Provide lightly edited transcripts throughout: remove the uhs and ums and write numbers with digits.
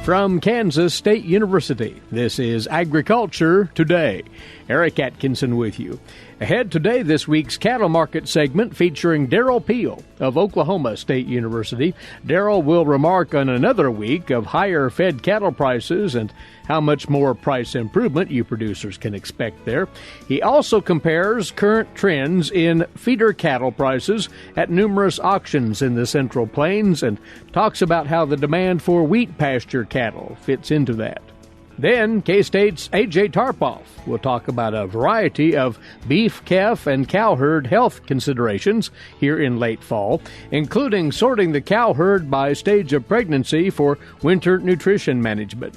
From Kansas State University, this is Agriculture Today. Eric Atkinson with you. Ahead today, this week's cattle market segment featuring Derrell Peel of Oklahoma State University. Derrell will remark on another week of higher fed cattle prices and how much more price improvement you producers can expect there. He also compares current trends in feeder cattle prices at numerous auctions in the Central Plains and talks about how the demand for wheat pasture cattle fits into that. Then, K-State's A.J. Tarpoff will talk about a variety of beef, calf, and cow herd health considerations here in late fall, including sorting the cow herd by stage of pregnancy for winter nutrition management.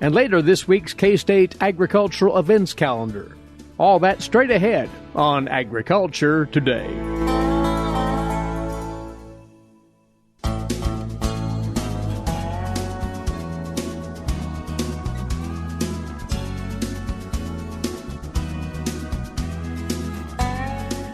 And later this week's K-State agricultural events calendar. All that straight ahead on Agriculture Today.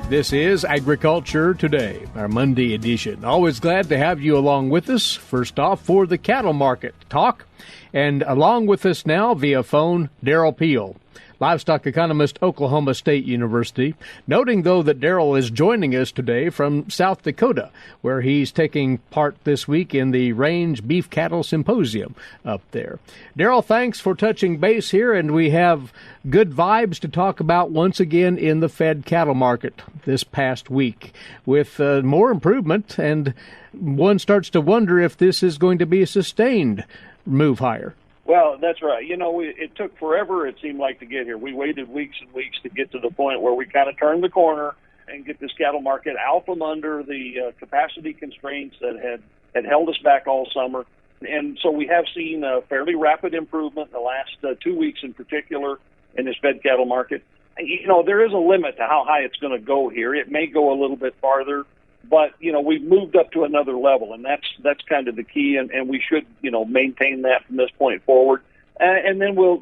This is Agriculture Today, our Monday edition. Always glad to have you along with us. First off, for the cattle market talk. And along with us now via phone, Derrell Peel, livestock economist, Oklahoma State University. Noting, though, that Derrell is joining us today from South Dakota, where he's taking part this week in the Range Beef Cattle Symposium up there. Derrell, thanks for touching base here, and we have good vibes to talk about once again in the fed cattle market this past week with more improvement, and one starts to wonder if this is going to be a sustained move higher. Well, that's right. You know, it took forever, it seemed like, to get here. We waited weeks and weeks to get to the point where we kind of turned the corner and get this cattle market out from under the capacity constraints that had held us back all summer. And so we have seen a fairly rapid improvement in the last 2 weeks in particular in this fed cattle market. You know, there is a limit to how high it's going to go here. It may go a little bit farther, but, you know, we've moved up to another level, and that's kind of the key, and we should, you know, maintain that from this point forward. And then we'll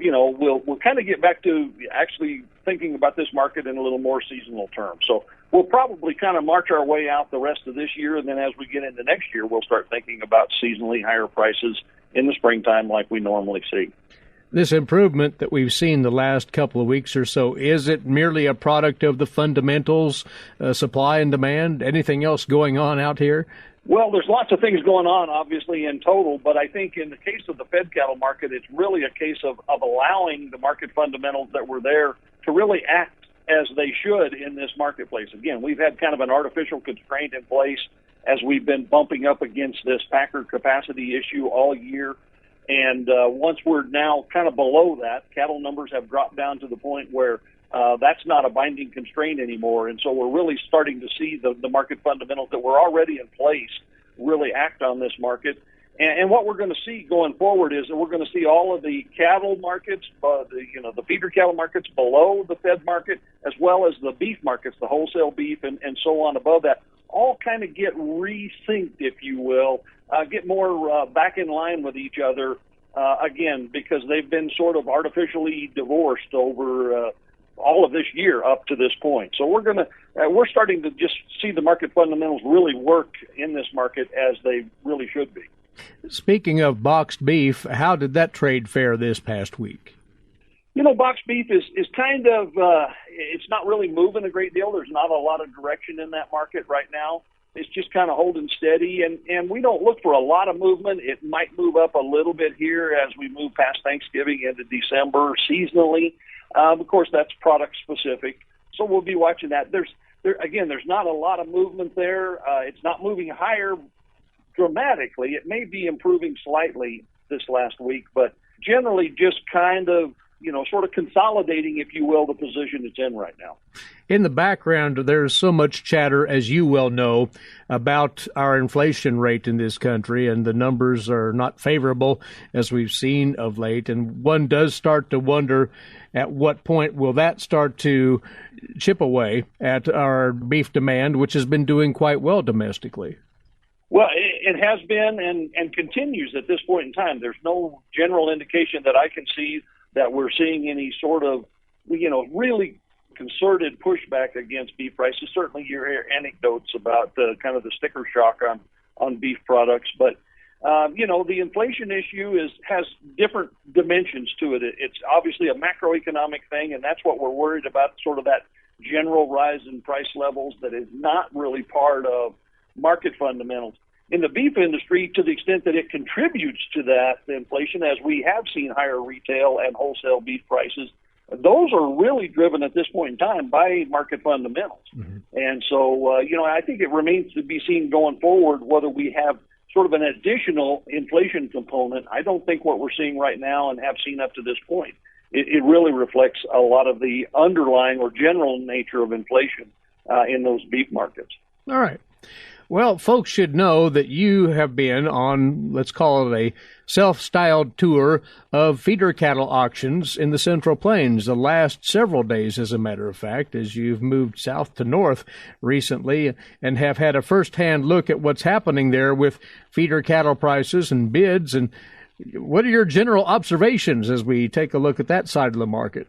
kind of get back to actually thinking about this market in a little more seasonal terms. So we'll probably kind of march our way out the rest of this year, and then as we get into next year, we'll start thinking about seasonally higher prices in the springtime like we normally see. This improvement that we've seen the last couple of weeks or so, is it merely a product of the fundamentals, supply and demand? Anything else going on out here? Well, there's lots of things going on, obviously, in total, but I think in the case of the fed cattle market, it's really a case of allowing the market fundamentals that were there to really act as they should in this marketplace. Again, we've had kind of an artificial constraint in place as we've been bumping up against this packer capacity issue all year. And once we're now kind of below that, cattle numbers have dropped down to the point where that's not a binding constraint anymore. And so we're really starting to see the market fundamentals that were already in place really act on this market. And what we're going to see going forward is that we're going to see all of the cattle markets, the feeder cattle markets below the fed market, as well as the beef markets, the wholesale beef and so on above that, all kind of get resynced, if you will, get more back in line with each other, again, because they've been sort of artificially divorced over all of this year up to this point. So we're starting to just see the market fundamentals really work in this market as they really should be. Speaking of boxed beef, how did that trade fare this past week? You know, boxed beef is kind of, it's not really moving a great deal. There's not a lot of direction in that market right now. It's just kind of holding steady, and we don't look for a lot of movement. It might move up a little bit here as we move past Thanksgiving into December seasonally. Of course, that's product specific, so we'll be watching that. There's not a lot of movement there. It's not moving higher dramatically. It may be improving slightly this last week, but generally just kind of, you know, sort of consolidating, if you will, the position it's in right now. In the background, there's so much chatter, as you well know, about our inflation rate in this country, and the numbers are not favorable, as we've seen of late. And one does start to wonder, at what point will that start to chip away at our beef demand, which has been doing quite well domestically? Well, it has been and continues at this point in time. There's no general indication that I can see that we're seeing any sort of, you know, really concerted pushback against beef prices. Certainly you hear anecdotes about kind of the sticker shock on beef products, but The inflation issue has different dimensions to it. It's obviously a macroeconomic thing, and that's what we're worried about, sort of that general rise in price levels that is not really part of market fundamentals. In the beef industry, to the extent that it contributes to that inflation, as we have seen higher retail and wholesale beef prices, those are really driven at this point in time by market fundamentals. Mm-hmm. And so, I think it remains to be seen going forward whether we have sort of an additional inflation component. I don't think what we're seeing right now and have seen up to this point, it really reflects a lot of the underlying or general nature of inflation in those beef markets. All right. Well, folks should know that you have been on, let's call it a self-styled tour of feeder cattle auctions in the Central Plains the last several days, as a matter of fact, as you've moved south to north recently and have had a first-hand look at what's happening there with feeder cattle prices and bids. And what are your general observations as we take a look at that side of the market?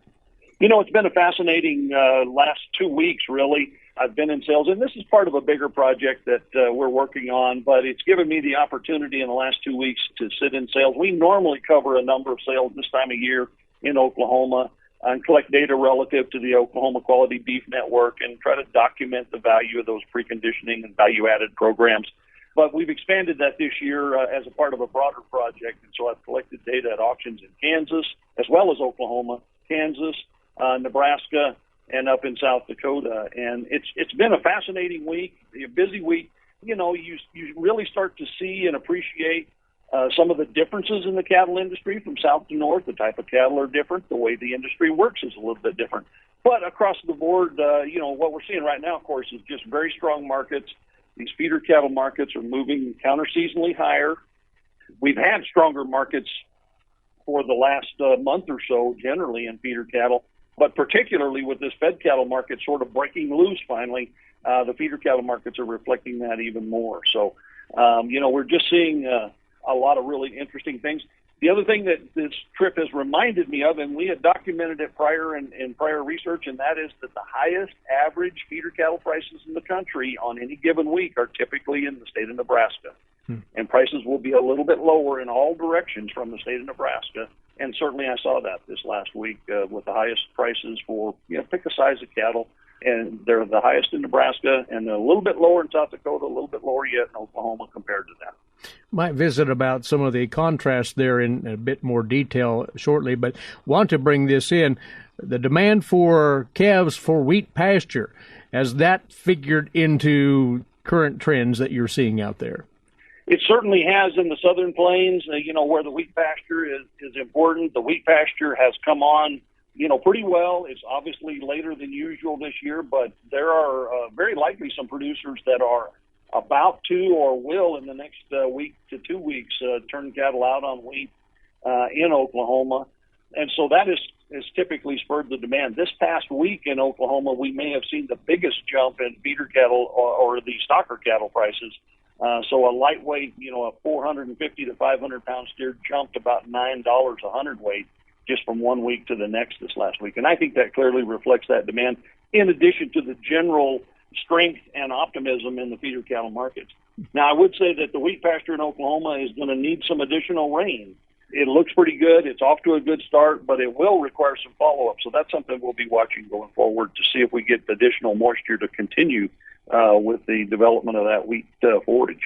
It's been a fascinating last 2 weeks, really. I've been in sales, and this is part of a bigger project that we're working on, but it's given me the opportunity in the last 2 weeks to sit in sales. We normally cover a number of sales this time of year in Oklahoma and collect data relative to the Oklahoma Quality Beef Network and try to document the value of those preconditioning and value-added programs. But we've expanded that this year as a part of a broader project, and so I've collected data at auctions in Kansas, as well as Oklahoma, Kansas, Nebraska, and up in South Dakota. And it's been a fascinating week, a busy week. You really start to see and appreciate some of the differences in the cattle industry from south to north. The type of cattle are different. The way the industry works is a little bit different. But across the board, what we're seeing right now, of course, is just very strong markets. These feeder cattle markets are moving counter-seasonally higher. We've had stronger markets for the last month or so, generally, in feeder cattle. But particularly with this fed cattle market sort of breaking loose finally, the feeder cattle markets are reflecting that even more. So, we're just seeing a lot of really interesting things. The other thing that this trip has reminded me of, and we had documented it prior in prior research, and that is that the highest average feeder cattle prices in the country on any given week are typically in the state of Nebraska. And prices will be a little bit lower in all directions from the state of Nebraska. And certainly I saw that this last week with the highest prices for, pick a size of cattle. And they're the highest in Nebraska and a little bit lower in South Dakota, a little bit lower yet in Oklahoma compared to that. Might visit about some of the contrasts there in a bit more detail shortly, but want to bring this in. The demand for calves for wheat pasture, has that figured into current trends that you're seeing out there? It certainly has in the Southern Plains, where the wheat pasture is important. The wheat pasture has come on, pretty well. It's obviously later than usual this year, but there are very likely some producers that are about to or will in the next week to 2 weeks turn cattle out on wheat in Oklahoma. And so that has typically spurred the demand. This past week in Oklahoma, we may have seen the biggest jump in feeder cattle or the stocker cattle prices. So a lightweight, a 450 to 500 pound steer jumped about $9 a hundredweight just from 1 week to the next this last week. And I think that clearly reflects that demand in addition to the general strength and optimism in the feeder cattle markets. Now, I would say that the wheat pasture in Oklahoma is going to need some additional rain. It looks pretty good. It's off to a good start, but it will require some follow-up. So that's something we'll be watching going forward to see if we get additional moisture to continue with the development of that wheat forage.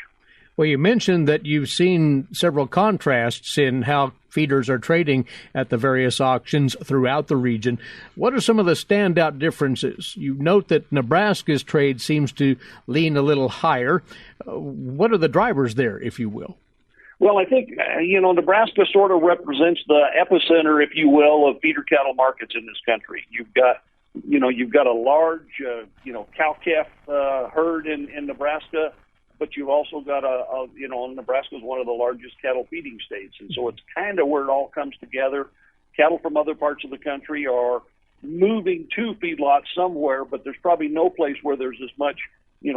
Well, you mentioned that you've seen several contrasts in how feeders are trading at the various auctions throughout the region. What are some of the standout differences? You note that Nebraska's trade seems to lean a little higher. What are the drivers there, if you will? Well, I think, Nebraska sort of represents the epicenter, if you will, of feeder cattle markets in this country. You've got a large, cow-calf herd in Nebraska, but you've also got Nebraska is one of the largest cattle feeding states. And so it's kind of where it all comes together. Cattle from other parts of the country are moving to feedlots somewhere, but there's probably no place where there's as much,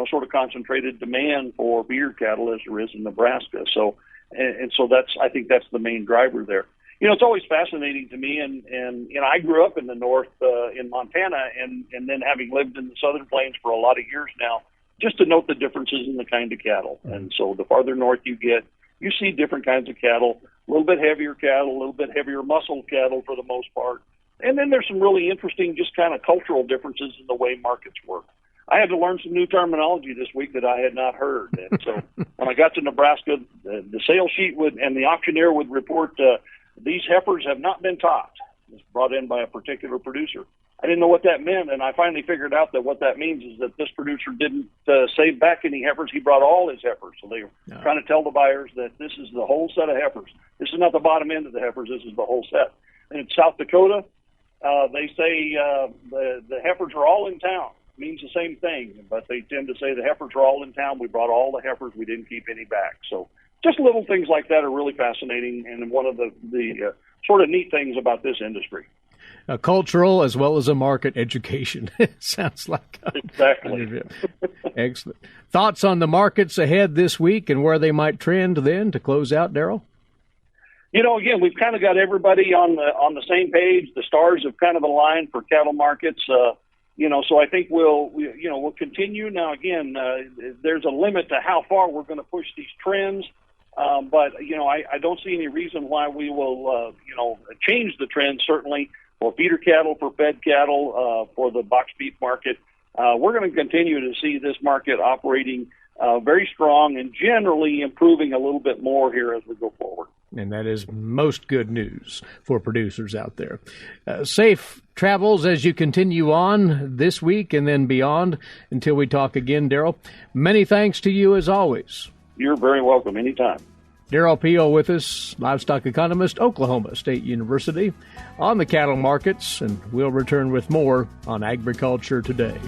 sort of concentrated demand for feeder cattle as there is in Nebraska. So, and so I think that's the main driver there. It's always fascinating to me, and I grew up in the north in Montana, and then having lived in the Southern Plains for a lot of years now, just to note the differences in the kind of cattle. And so the farther north you get, you see different kinds of cattle, a little bit heavier cattle, a little bit heavier muscle cattle for the most part. And then there's some really interesting just kind of cultural differences in the way markets work. I had to learn some new terminology this week that I had not heard. And so when I got to Nebraska, the sales sheet and the auctioneer would report, these heifers have not been topped. It's brought in by a particular producer. I didn't know what that meant, and I finally figured out that what that means is that this producer didn't save back any heifers. He brought all his heifers. So they were trying to tell the buyers that this is the whole set of heifers. This is not the bottom end of the heifers. This is the whole set. And in South Dakota, they say the heifers are all in town. It means the same thing, but they tend to say the heifers are all in town. We brought all the heifers. We didn't keep any back. So just little things like that are really fascinating, and one of the sort of neat things about this industry. A cultural as well as a market education. It sounds like. Exactly. Excellent. Thoughts on the markets ahead this week and where they might trend then to close out, Derrell? Again, we've kind of got everybody on the same page. The stars have kind of aligned for cattle markets. So I think we'll continue. Now, again, there's a limit to how far we're going to push these trends. But I don't see any reason why we will, change the trend, certainly, for feeder cattle, for fed cattle, for the box beef market. We're going to continue to see this market operating very strong and generally improving a little bit more here as we go forward. And that is most good news for producers out there. Safe travels as you continue on this week and then beyond until we talk again, Derrell. Many thanks to you as always. You're very welcome anytime. Derrell Peel with us, livestock economist, Oklahoma State University, on the cattle markets, and we'll return with more on Agriculture Today.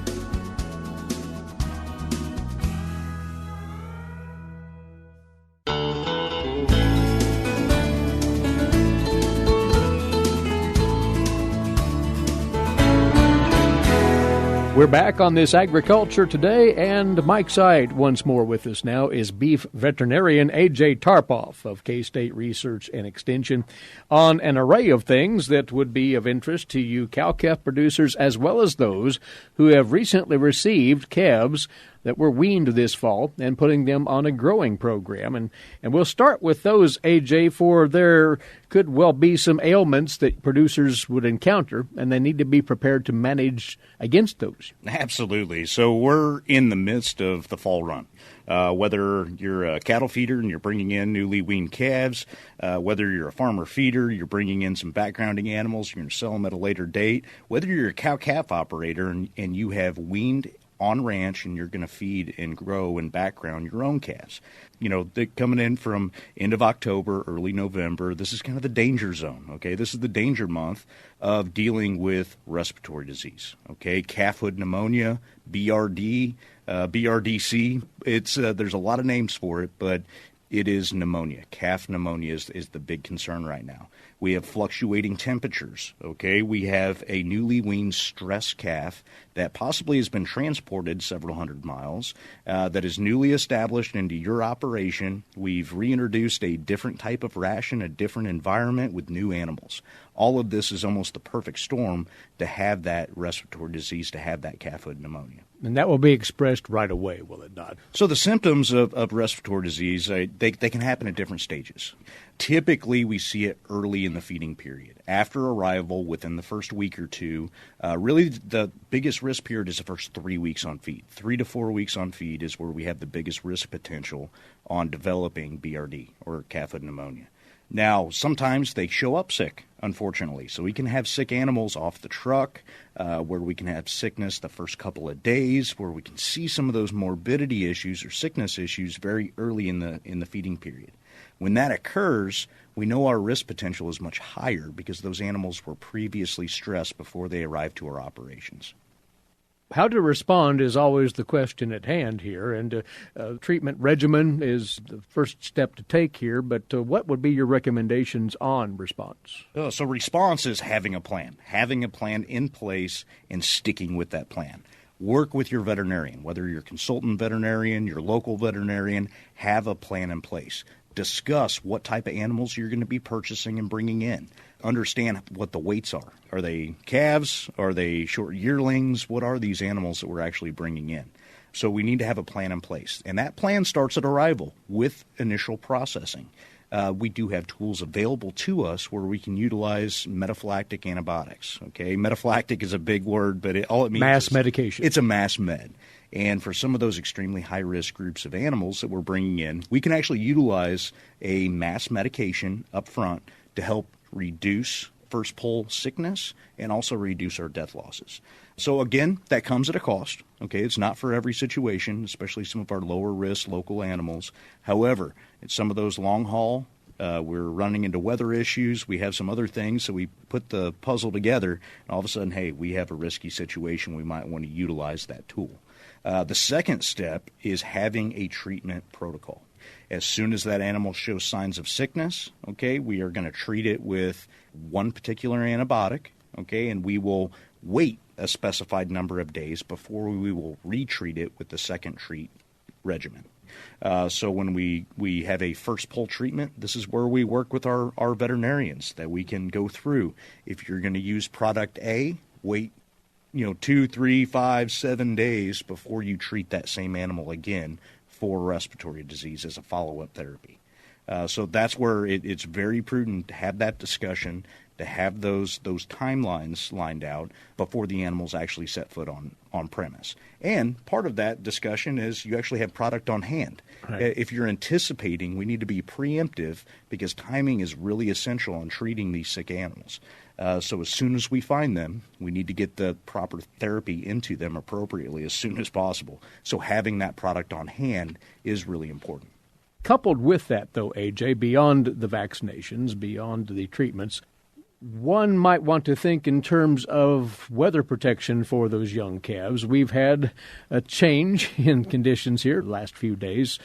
We're back on this Agriculture Today, and Mike's side once more with us now is beef veterinarian A.J. Tarpoff of K-State Research and Extension on an array of things that would be of interest to you cow-calf producers as well as those who have recently received calves that were weaned this fall and putting them on a growing program. And we'll start with those, AJ, for there could well be some ailments that producers would encounter, and they need to be prepared to manage against those. Absolutely. So we're in the midst of the fall run. Whether you're a cattle feeder and you're bringing in newly weaned calves, whether you're a farmer feeder, you're bringing in some backgrounding animals, you're going to sell them at a later date, whether you're a cow-calf operator and you have weaned on ranch and you're going to feed and grow and background your own calves. They're coming in from end of October, early November. This is kind of the danger zone, okay? This is the danger month of dealing with respiratory disease, okay? Calf hood pneumonia, BRD, BRDC. There's a lot of names for it, but it is pneumonia. Calf pneumonia is the big concern right now. We have fluctuating temperatures, okay? We have a newly weaned stressed calf that possibly has been transported several hundred miles, that is newly established into your operation. We've reintroduced a different type of ration, a different environment with new animals. All of this is almost the perfect storm to have that respiratory disease, to have that calf hood pneumonia. And that will be expressed right away, will it not? So the symptoms of respiratory disease, they can happen at different stages. Typically, we see it early in the feeding period. After arrival, within the first week or two, really the biggest risk period is the first 3 weeks on feed. 3 to 4 weeks on feed is where we have the biggest risk potential on developing BRD, or calf hood pneumonia. Now, sometimes they show up sick, unfortunately. So we can have sick animals off the truck, where we can have sickness the first couple of days, where we can see some of those morbidity issues or sickness issues very early in the feeding period. When that occurs, we know our risk potential is much higher because those animals were previously stressed before they arrived to our operations. How to respond is always the question at hand here, and treatment regimen is the first step to take here, but what would be your recommendations on response? So response is having a plan in place and sticking with that plan. Work with your veterinarian, whether you're a consultant veterinarian, your local veterinarian, have a plan in place. Discuss what type of animals you're going to be purchasing and bringing in. Understand what the weights are. Are they calves? Are they short yearlings? What are these animals that we're actually bringing in? So we need to have a plan in place. And that plan starts at arrival with initial processing. We do have tools available to us where we can utilize metaphylactic antibiotics. Okay, metaphylactic is a big word, but all it means mass is medication. It's a mass med. And for some of those extremely high-risk groups of animals that we're bringing in, we can actually utilize a mass medication up front to help reduce first pull sickness and also reduce our death losses. So again, that comes at a cost. Okay, it's not for every situation, especially some of our lower risk local animals. However, in some of those long haul, we're running into weather issues. We have some other things, so we put the puzzle together, and all of a sudden, hey, we have a risky situation. We might want to utilize that tool. The second step is having a treatment protocol. As soon as that animal shows signs of sickness, okay, we are going to treat it with one particular antibiotic, okay, and we will wait a specified number of days before we will retreat it with the second treat regimen. So when we have a first pull treatment, this is where we work with our veterinarians that we can go through. If you're going to use product A, wait 2, 3, 5, 7 days before you treat that same animal again for respiratory disease as a follow-up therapy. So that's where it's very prudent to have that discussion, to have those timelines lined out before the animals actually set foot on premise. And part of that discussion is you actually have product on hand. Right. If you're anticipating, we need to be preemptive because timing is really essential in treating these sick animals. So as soon as we find them, we need to get the proper therapy into them appropriately as soon as possible. So having that product on hand is really important. Coupled with that, though, AJ, beyond the vaccinations, beyond the treatments, one might want to think in terms of weather protection for those young calves. We've had a change in conditions here the last few days,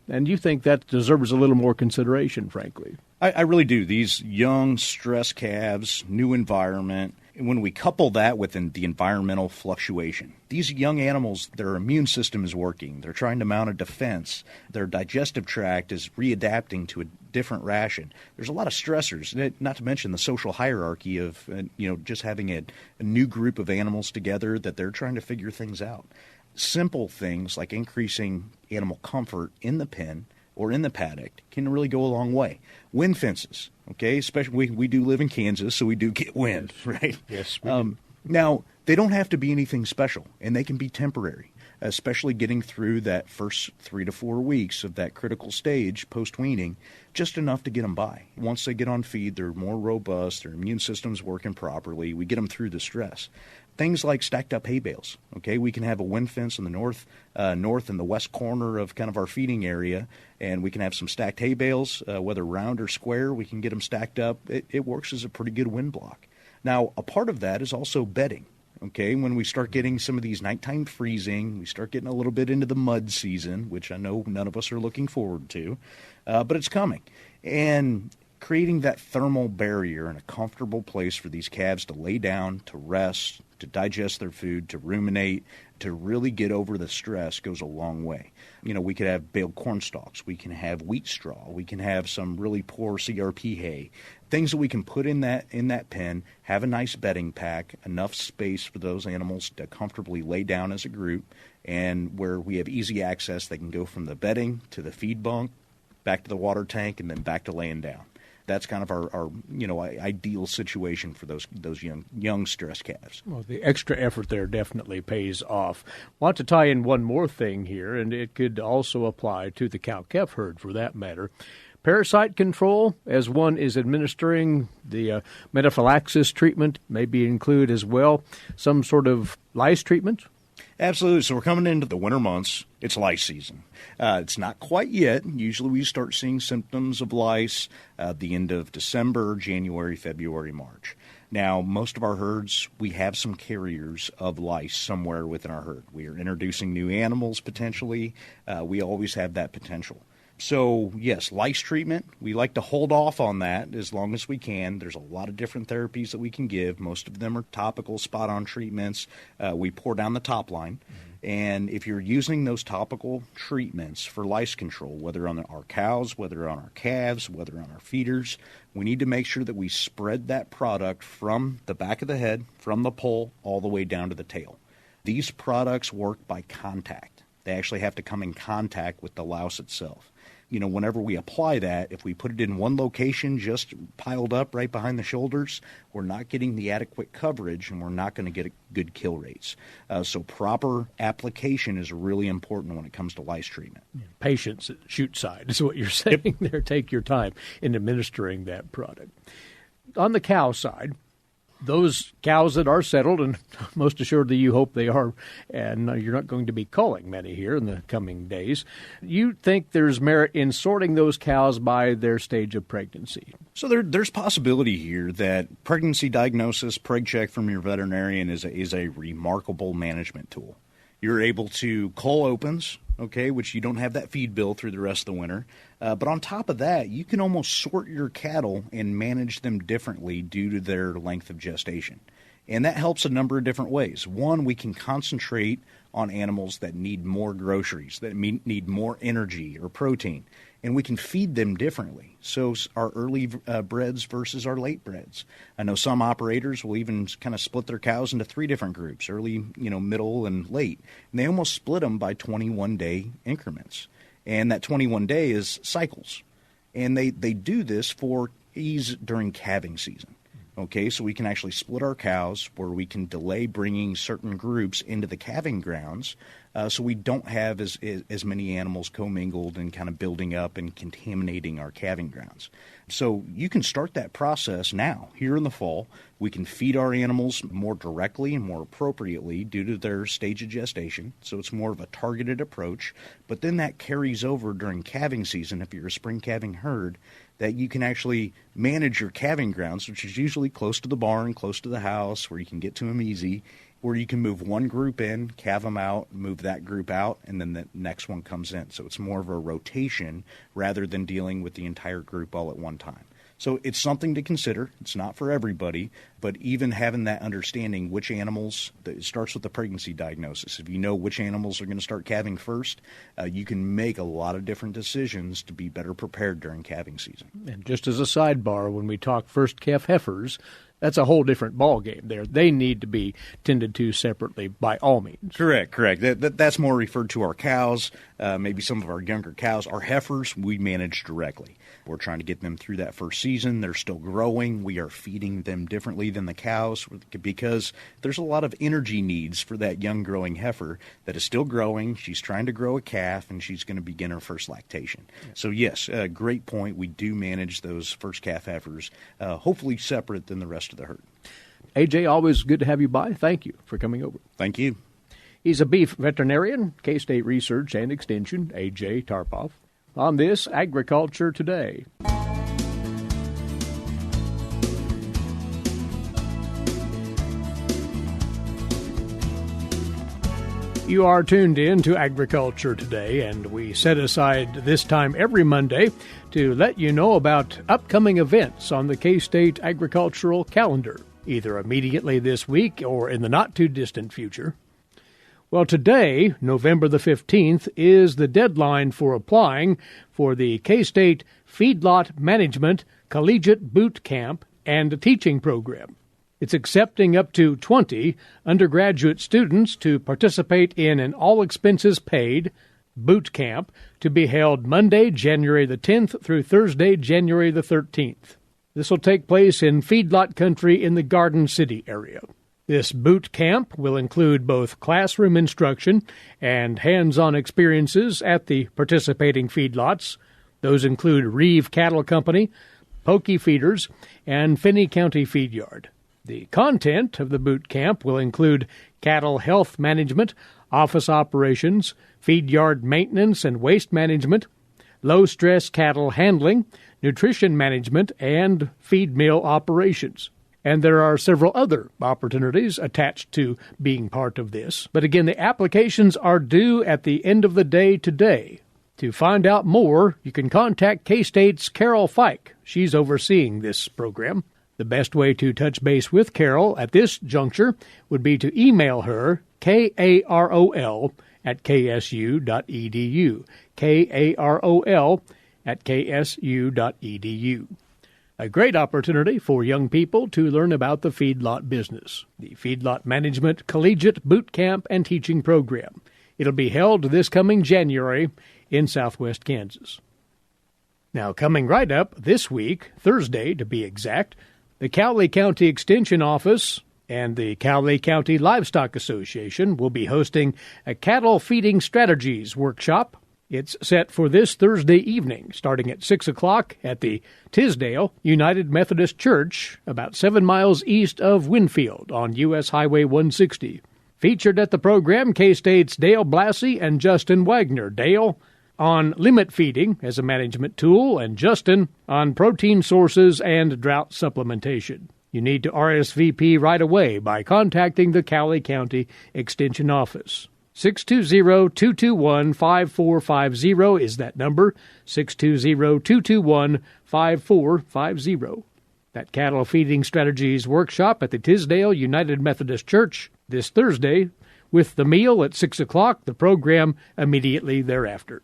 and you think that deserves a little more consideration, frankly. I really do. These young, stressed calves, new environment, and when we couple that with the environmental fluctuation, these young animals, their immune system is working. They're trying to mount a defense. Their digestive tract is readapting to a different ration. There's a lot of stressors, not to mention the social hierarchy of just having a new group of animals together that they're trying to figure things out. Simple things like increasing animal comfort in the pen or in the paddock can really go a long way. Wind fences, okay? Especially we do live in Kansas, so we do get wind, right? Yes, we do. Now, they don't have to be anything special, and they can be temporary, especially getting through that first 3 to 4 weeks of that critical stage post-weaning, just enough to get them by. Once they get on feed, they're more robust, their immune system's working properly, we get them through the stress. Things like stacked up hay bales. Okay, we can have a wind fence in the north and the west corner of kind of our feeding area, and we can have some stacked hay bales, whether round or square. We can get them stacked up. It works as a pretty good wind block. Now, a part of that is also bedding. Okay, when we start getting some of these nighttime freezing, we start getting a little bit into the mud season, which I know none of us are looking forward to, but it's coming. And creating that thermal barrier and a comfortable place for these calves to lay down, to rest, to digest their food, to ruminate, to really get over the stress goes a long way. We could have baled corn stalks. We can have wheat straw. We can have some really poor CRP hay. Things that we can put in that pen, have a nice bedding pack, enough space for those animals to comfortably lay down as a group, and where we have easy access, they can go from the bedding to the feed bunk, back to the water tank, and then back to laying down. That's kind of our ideal situation for those young stressed calves. Well, the extra effort there definitely pays off. I want to tie in one more thing here, and it could also apply to the cow-calf herd for that matter. Parasite control, as one is administering the metaphylaxis treatment, maybe include as well some sort of lice treatment? Absolutely. So we're coming into the winter months. It's lice season. It's not quite yet. Usually we start seeing symptoms of lice at the end of December, January, February, March. Now, most of our herds, we have some carriers of lice somewhere within our herd. We are introducing new animals potentially. We always have that potential. So, yes, lice treatment, we like to hold off on that as long as we can. There's a lot of different therapies that we can give. Most of them are topical, spot-on treatments. We pour down the top line. Mm-hmm. And if you're using those topical treatments for lice control, whether on our cows, whether on our calves, whether on our feeders, we need to make sure that we spread that product from the back of the head, from the poll, all the way down to the tail. These products work by contact. They actually have to come in contact with the louse itself. Whenever we apply that, if we put it in one location just piled up right behind the shoulders, we're not getting the adequate coverage and we're not going to get good kill rates. So proper application is really important when it comes to lice treatment. Patience at shoot side is what you're saying there. Take your time in administering that product. On the cow side, those cows that are settled, and most assuredly you hope they are, and you're not going to be culling many here in the coming days, you think there's merit in sorting those cows by their stage of pregnancy? So there's possibility here that pregnancy diagnosis, preg check from your veterinarian is a remarkable management tool. You're able to cull opens, which you don't have that feed bill through the rest of the winter. But on top of that, you can almost sort your cattle and manage them differently due to their length of gestation. And that helps a number of different ways. One, we can concentrate on animals that need more groceries, that need more energy or protein, and we can feed them differently. So our early breds versus our late breds. I know some operators will even kind of split their cows into 3 different groups, early, middle, and late. And they almost split them by 21-day increments. And that 21-day is cycles. And they do this for ease during calving season. So we can actually split our cows where we can delay bringing certain groups into the calving grounds so we don't have as many animals commingled and kind of building up and contaminating our calving grounds. So you can start that process now, here in the fall. We can feed our animals more directly and more appropriately due to their stage of gestation. So it's more of a targeted approach. But then that carries over during calving season, if you're a spring calving herd, that you can actually manage your calving grounds, which is usually close to the barn, close to the house, where you can get to them easy, where you can move one group in, calve them out, move that group out, and then the next one comes in. So it's more of a rotation rather than dealing with the entire group all at one time. So it's something to consider. It's not for everybody, but even having that understanding which animals, it starts with the pregnancy diagnosis. If you know which animals are going to start calving first, you can make a lot of different decisions to be better prepared during calving season. And just as a sidebar, when we talk first calf heifers, that's a whole different ballgame there. They need to be tended to separately by all means. Correct. That's more referred to our cows, maybe some of our younger cows. Our heifers, we manage directly. We're trying to get them through that first season. They're still growing. We are feeding them differently than the cows because there's a lot of energy needs for that young growing heifer that is still growing. She's trying to grow a calf, and she's going to begin her first lactation. Yeah. So, yes, great point. We do manage those first calf heifers, hopefully separate than the rest of the herd. AJ, always good to have you by. Thank you for coming over. Thank you. He's a beef veterinarian, K-State Research and Extension, AJ Tarpoff, on this Agriculture Today. You are tuned in to Agriculture Today, and we set aside this time every Monday to let you know about upcoming events on the K-State agricultural calendar, either immediately this week or in the not-too-distant future. Well, today, November the 15th, is the deadline for applying for the K-State Feedlot Management Collegiate Boot Camp and Teaching Program. It's accepting up to 20 undergraduate students to participate in an all-expenses-paid boot camp to be held Monday, January the 10th through Thursday, January the 13th. This will take place in feedlot country in the Garden City area. This boot camp will include both classroom instruction and hands-on experiences at the participating feedlots. Those include Reeve Cattle Company, Pokey Feeders, and Finney County Feed Yard. The content of the boot camp will include cattle health management, office operations, feed yard maintenance and waste management, low-stress cattle handling, nutrition management, and feed mill operations. And there are several other opportunities attached to being part of this. But again, the applications are due at the end of the day today. To find out more, you can contact K-State's Carol Fike. She's overseeing this program. The best way to touch base with Carol at this juncture would be to email her, karol@ksu.edu, karol@ksu.edu. A great opportunity for young people to learn about the feedlot business, the Feedlot Management Collegiate Boot Camp and Teaching Program. It'll be held this coming January in southwest Kansas. Now, coming right up this week, Thursday to be exact, the Cowley County Extension Office and the Cowley County Livestock Association will be hosting a cattle feeding strategies workshop. It's set for this Thursday evening, starting at 6 o'clock at the Tisdale United Methodist Church, about 7 miles east of Winfield on U.S. Highway 160. Featured at the program, K-State's Dale Blassie and Justin Wagner. Dale on limit feeding as a management tool, and Justin on protein sources and drought supplementation. You need to RSVP right away by contacting the Cowley County Extension Office. 620-221-5450 is that number, 620-221-5450. That Cattle Feeding Strategies workshop at the Tisdale United Methodist Church this Thursday, with the meal at 6 o'clock, the program immediately thereafter.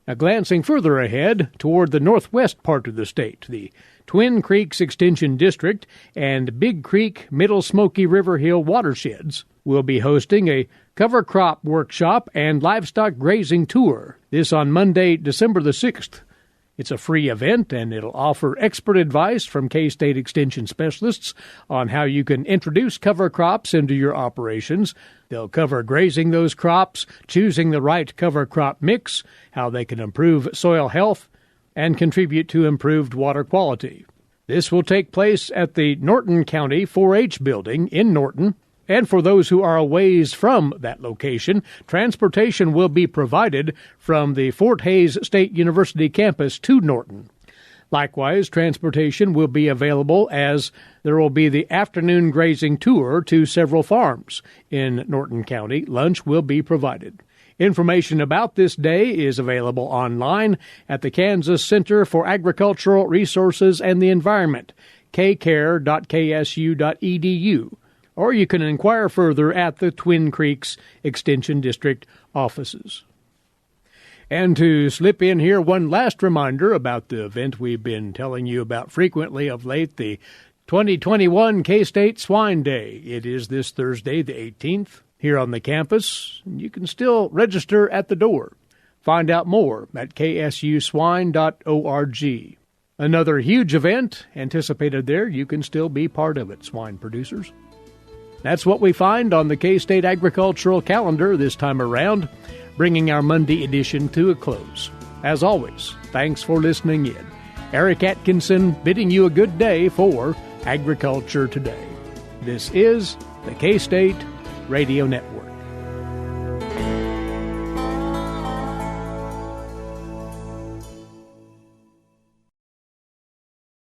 Now, glancing further ahead toward the northwest part of the state, the Twin Creeks Extension District and Big Creek Middle Smoky River Hill watersheds will be hosting a cover crop workshop and livestock grazing tour. This on Monday, December the 6th. It's a free event, and it'll offer expert advice from K-State Extension specialists on how you can introduce cover crops into your operations. They'll cover grazing those crops, choosing the right cover crop mix, how they can improve soil health, and contribute to improved water quality. This will take place at the Norton County 4-H building in Norton. And for those who are a ways from that location, transportation will be provided from the Fort Hays State University campus to Norton. Likewise, transportation will be available as there will be the afternoon grazing tour to several farms in Norton County. Lunch will be provided. Information about this day is available online at the Kansas Center for Agricultural Resources and the Environment, kcare.ksu.edu. Or you can inquire further at the Twin Creeks Extension District offices. And to slip in here, one last reminder about the event we've been telling you about frequently of late, the 2021 K-State Swine Day. It is this Thursday, the 18th, here on the campus. You can still register at the door. Find out more at ksuswine.org. Another huge event anticipated there. You can still be part of it, swine producers. That's what we find on the K-State Agricultural Calendar this time around, bringing our Monday edition to a close. As always, thanks for listening in. Eric Atkinson bidding you a good day for Agriculture Today. This is the K-State Radio Network.